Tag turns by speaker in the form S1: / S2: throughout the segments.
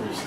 S1: でし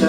S1: た。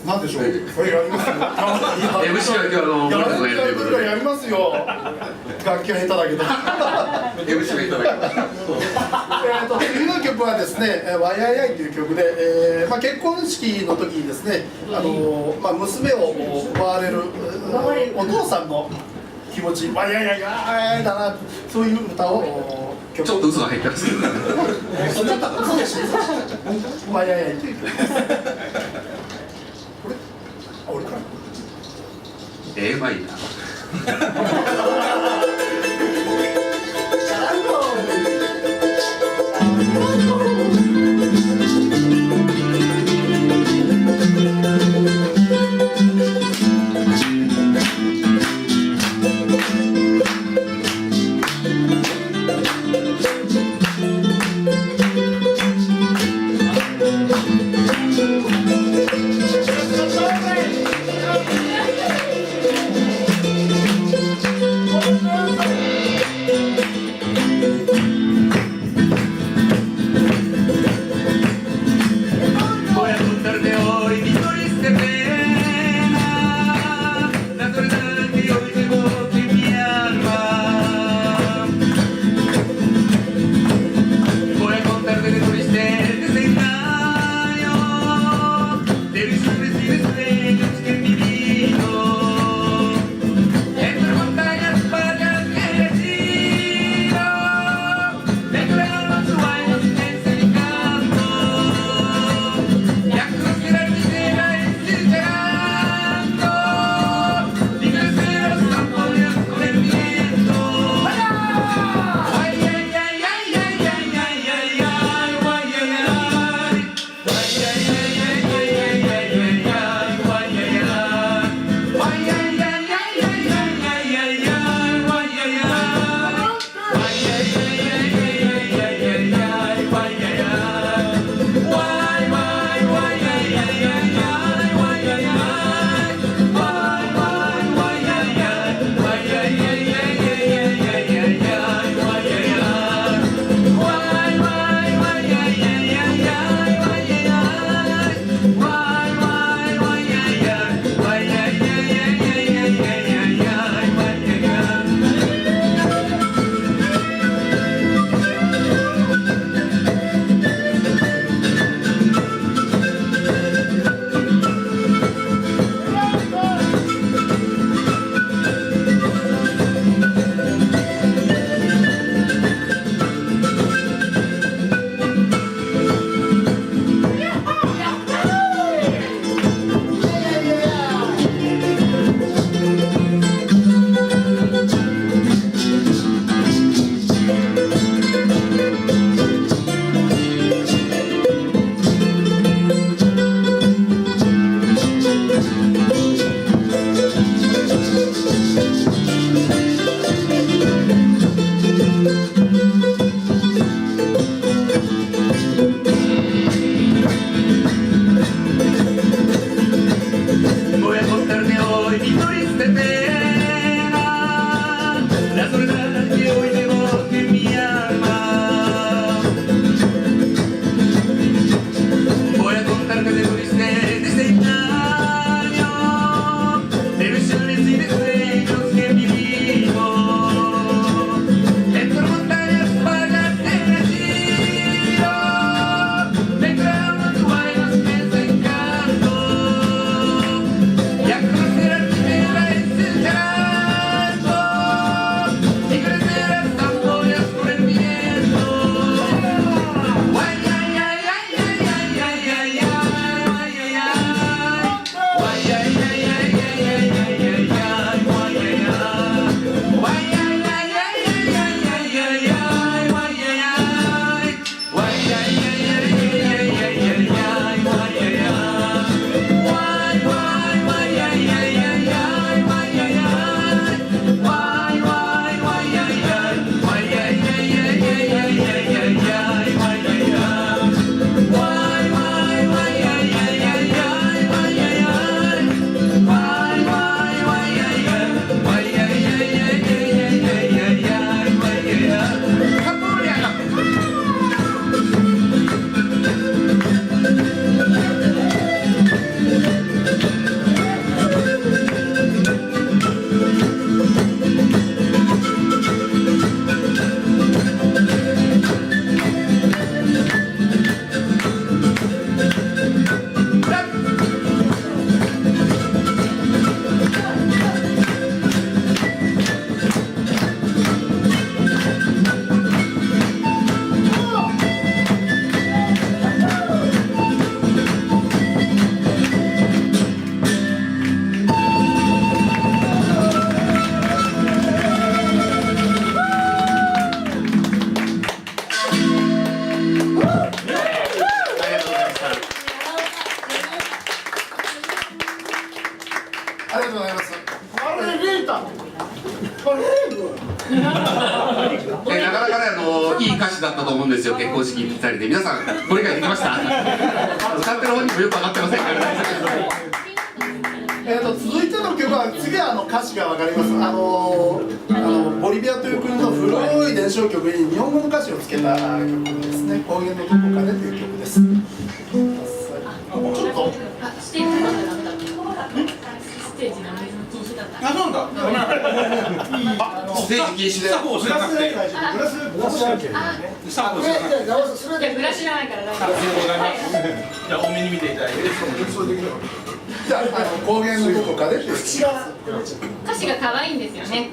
S2: なんでしょう。やりますよ。
S3: MC は今日
S2: やりますよ。楽器は下手だけど。
S3: MC がいただきました。
S2: 次の曲はですね、わややいという曲で、結婚式の時にですね、娘を奪われるお父さんの気持ち、わやややだな、そういう歌を曲
S3: ちょっと嘘が入ってますけど。
S2: そんなったかわややいという曲です俺かな
S3: A マイナー。
S2: 「
S3: と思うんですよ、結婚式ぴったりで。皆さんご理解できました？歌ってる本人もよく分かってませんから。
S2: 続いての曲は、次は歌詞が分かります。ボリビアという国の古い伝承曲に日本語の歌詞をつけた曲ですね。高原のどこかでという曲です。ちょっと
S1: ステージまでだったステージの水の禁止だった。
S4: あ、そうなんだ。
S3: ステージ禁止で。
S4: スタッフを知らなくて。
S2: グラスだけ。
S4: スタッフを知らなくて。
S1: いや、ブラシじゃないから大丈夫。
S4: じゃあ、多めに見ていただいて。
S2: じゃあ高原のどこかでっていう口が
S1: 歌詞が可愛いんですよね。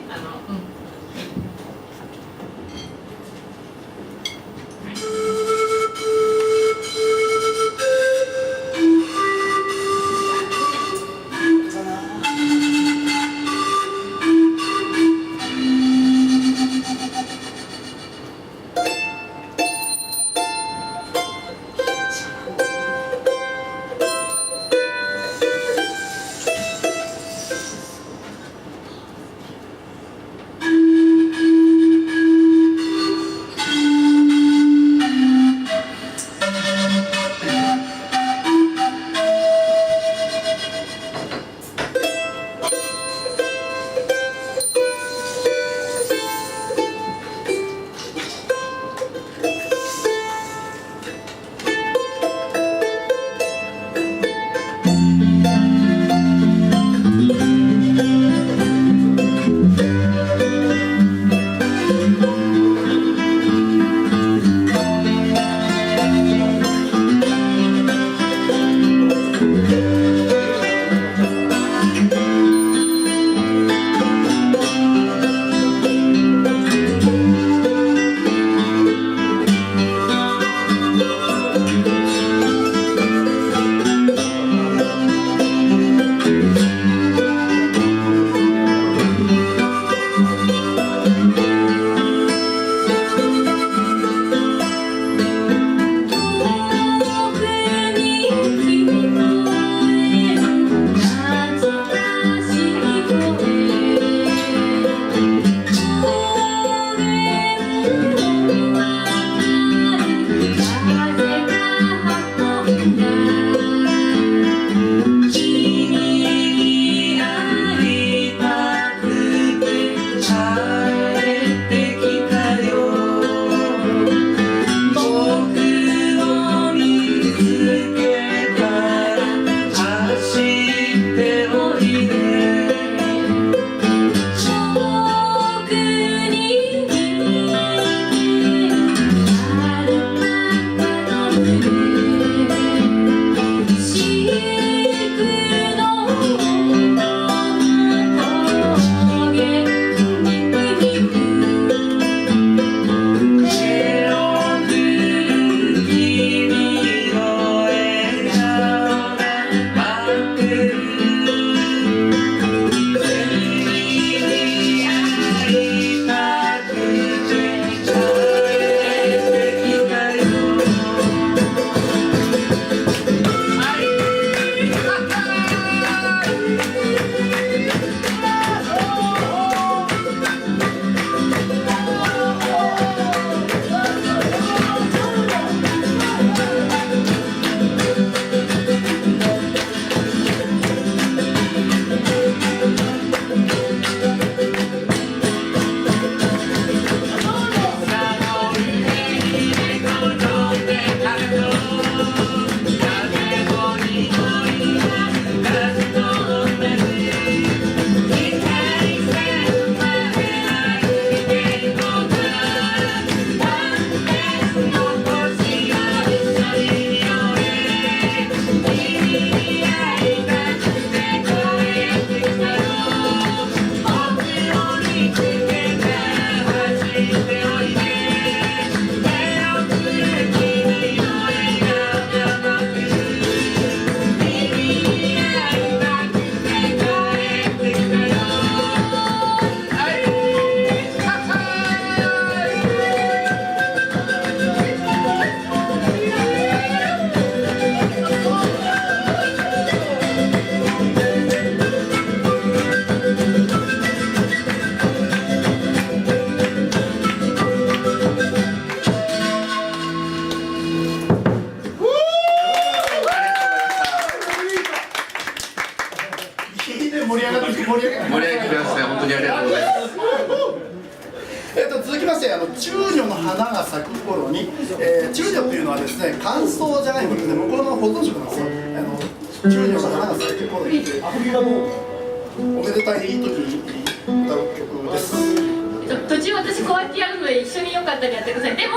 S2: こチューリョっていうのはですね、乾燥じゃないことで向こうの保存食なんですよ。チューリョの花が咲いてこないで、おめでたい時に歌う曲です。
S1: 途中私こうやってやるので一緒によかったらやってください。でも、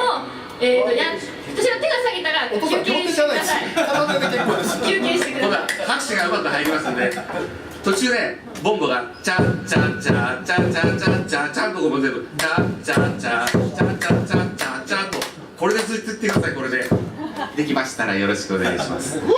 S1: 私は手が下げたら
S2: お父さん、
S1: 休憩
S2: 両手
S1: してください。
S2: じゃないです。片手で結構です。
S1: 休憩してく
S3: 僕
S1: ださ。
S3: はい拍手がうまく入りますんで、途中でボンボがチャンチャンチャンチャンチャンチャンチャンチャンとこも全部チャンチャンチャンチャンチャンチャンチャンチャンチャンとこれでずっと言ってください。これでできましたらよろしくお願いします。
S2: はい、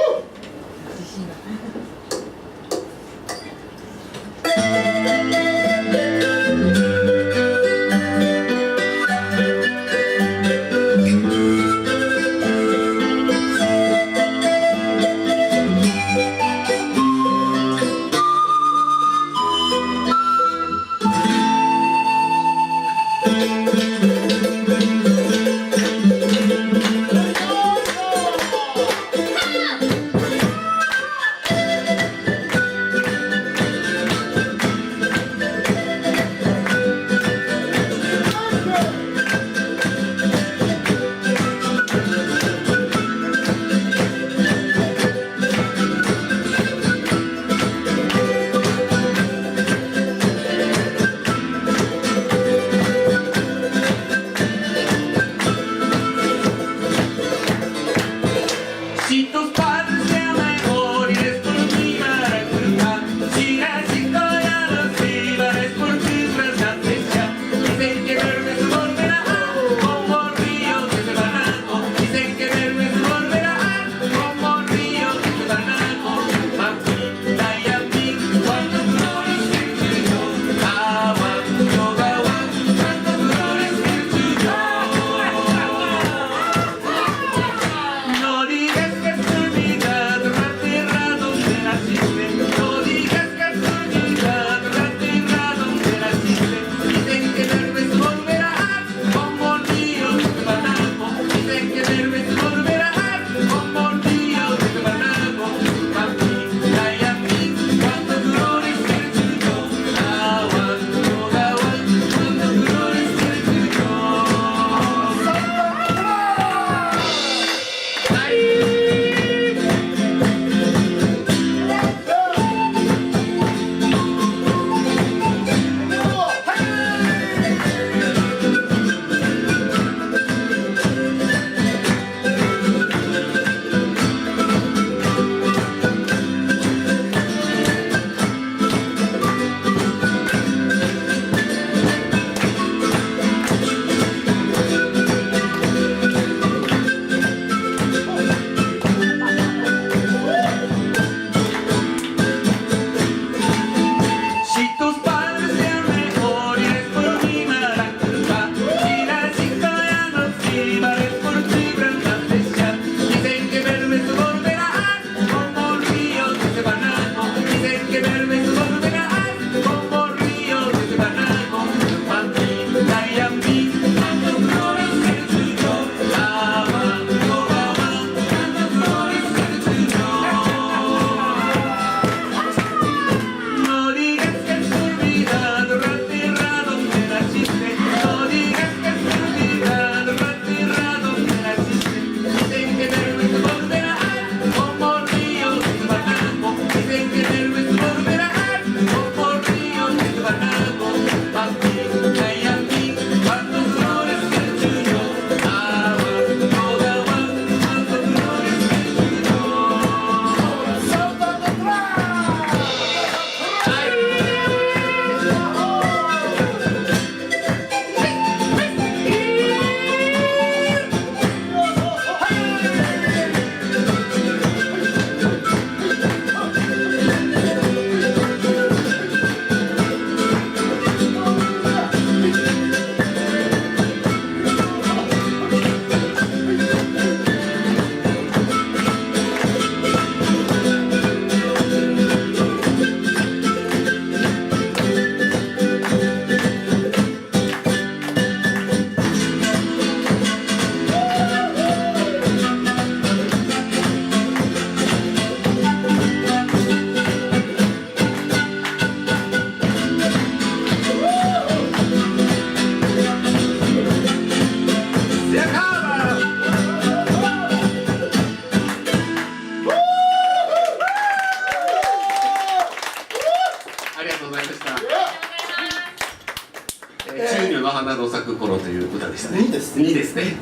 S3: したね。
S2: 2です
S3: 2ですね。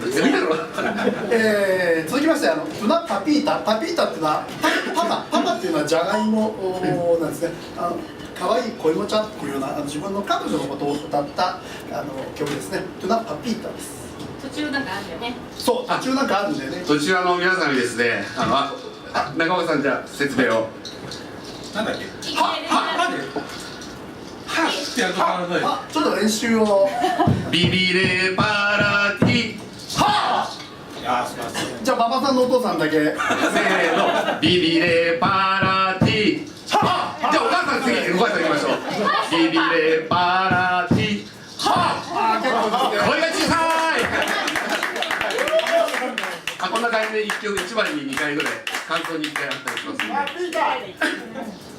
S3: どっちがいいだろう。
S2: 続きましてトゥナパピータっていうのはパパっていうのはじゃがいもなんですね。可愛い子芋ちゃんっていうような自分の彼女のことを歌った曲ですね。トゥナパピータです。
S1: 途中なんかあるんだよね。
S2: そう、途中なんかあるんだよね。
S3: 途中皆さんにですね、中岡さんじゃあ説明を。
S4: なんだっけ。
S1: い
S4: はってやると変わらない。
S2: ちょっと練習を。
S3: ビビレパラティ。
S4: あ、すみません。
S2: じゃあ馬場さんのお父さんだけ。
S3: せーの、ビビレパラティ。じゃあお母さん次、お母さん行きましょう。ビビレパラティ。声が小さい。こんな感じで1曲1番に2回ぐらい感想に1回あったりしますので。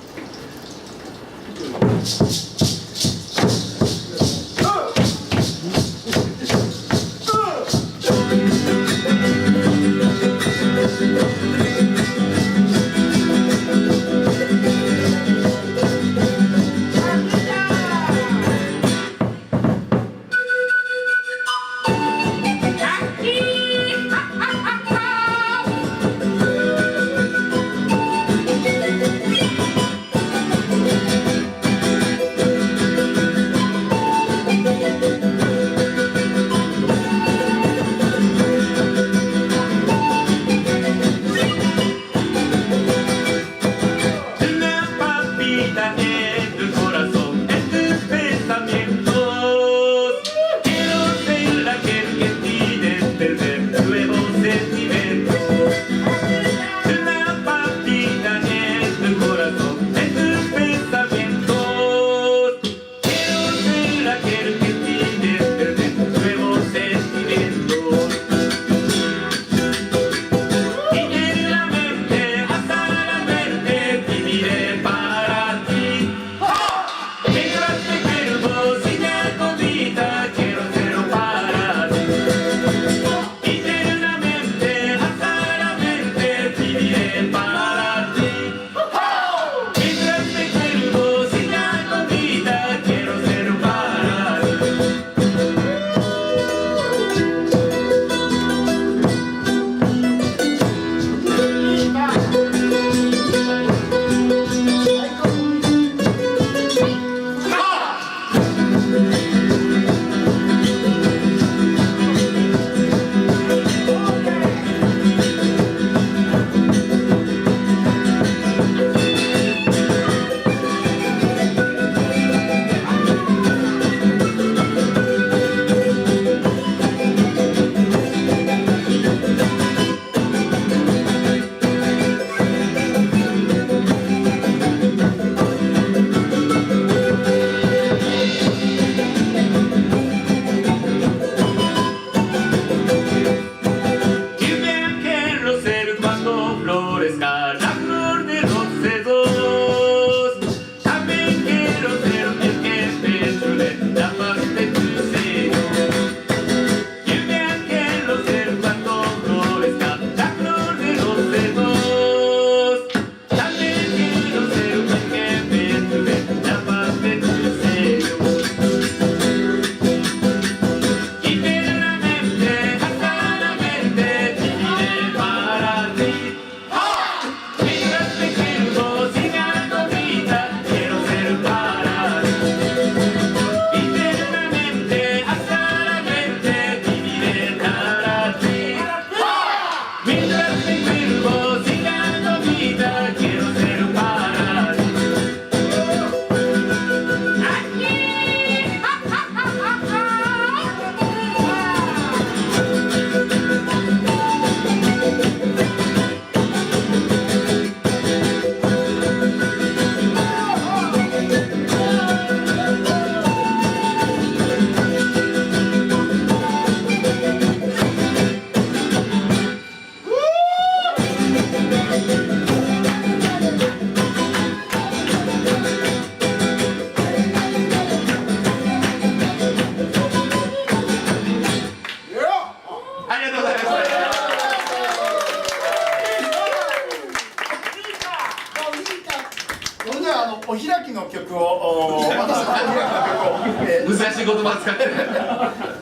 S2: お開きの曲を私たちのお開きの曲を、
S3: 難しい言葉使ってる。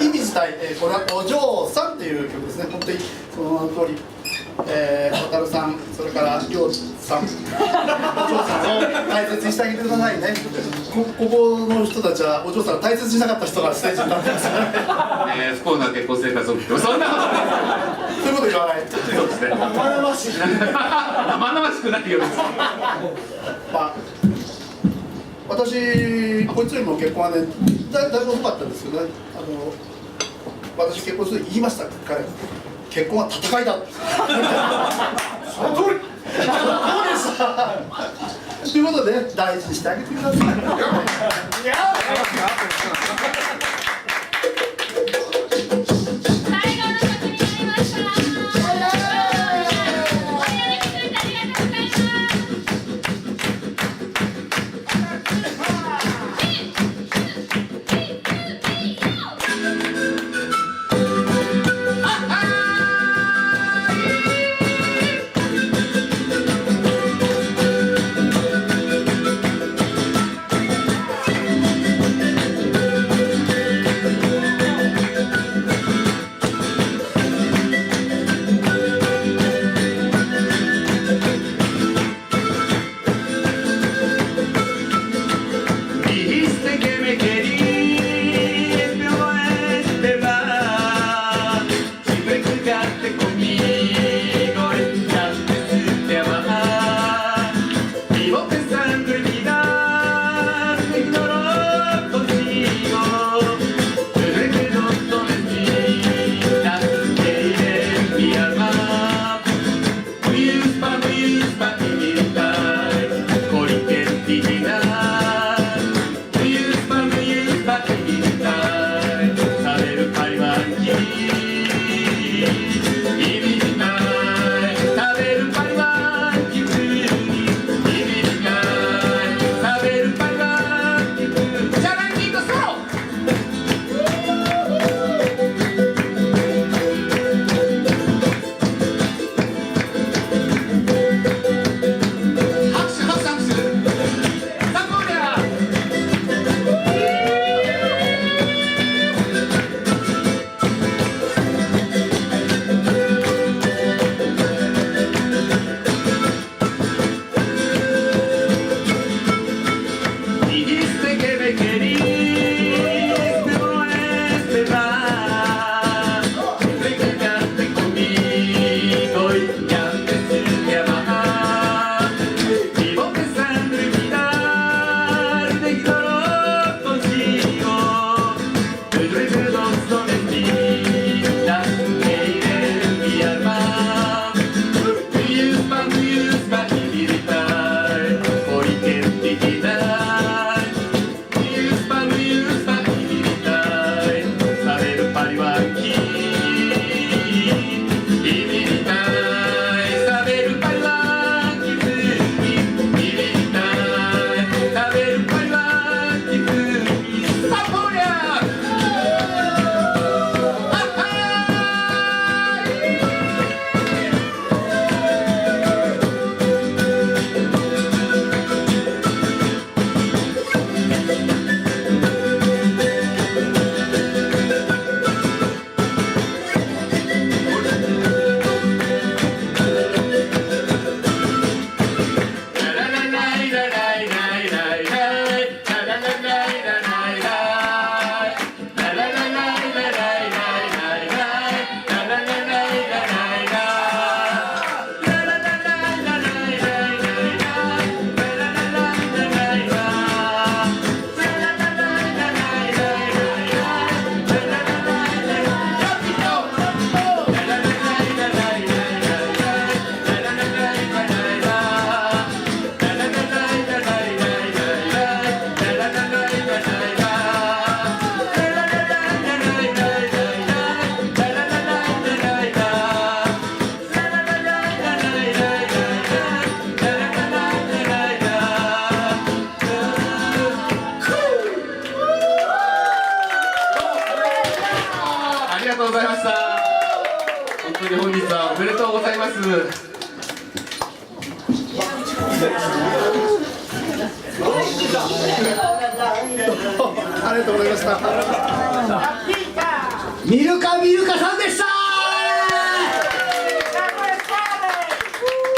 S2: 意味自体、これはお嬢さんっていう曲ですね。本当にその名の通り、渡さん、それからりょうさん、お嬢さんを大切にしてあげてくださいね。ここの人たちはお嬢さんを大切にしなかった人がステージに立ってますからね。
S3: 不幸な結婚生活を送ってます。そんなことない。
S2: そういうこと言わない。
S3: そうですね。
S2: 生々しい。
S3: 生々しくないよ。
S2: まあ、私、こいつよりも結婚はね、だいぶ遅かったんですよね。私結婚すると言いました、彼。結婚は戦いだ。その通り。そうでした。ということで、大事にしてあげてください。いや。
S3: 当に本日はおめでとうございます。
S2: ありがとうございました。
S5: ミルカさんでした。